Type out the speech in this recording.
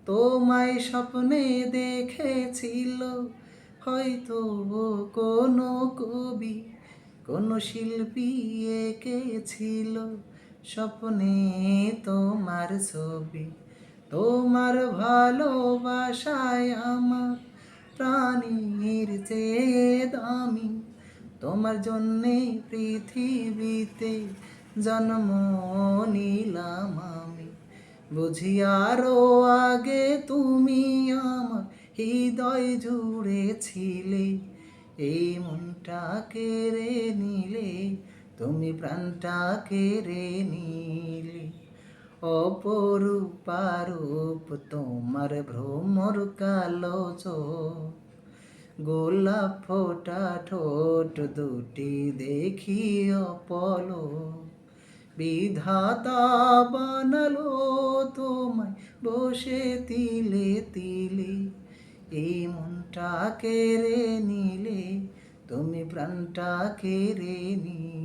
তোমায় স্বপ্নে দেখেছিল হয়তো কোনো কবি, কোনো শিল্পী এঁকেছিল স্বপ্নে তোমার ছবি। তোমার ভালোবাসায় আমার প্রাণীর চেয়ে দামি, তোমার জন্যে পৃথিবীতে জন্ম নিলাম আমি। বুঝি আরো আগে তুমি আমার হৃদয় জুড়েছিলে, এই মনটা কেড়ে নিলে, তুমি প্রাণটা কেড়ে নিলে। অপরূপা রূপ তোমার ভ্রমর কালো চোখ, গোলাপ ফোটা ঠোঁট দুটি দেখি অপলক। বিধাতা বানালো তোমায় বসে তিলে তিলে, এই মনটা কেড়ে নিলে, তুমি প্রাণটা কেড়ে নিলে।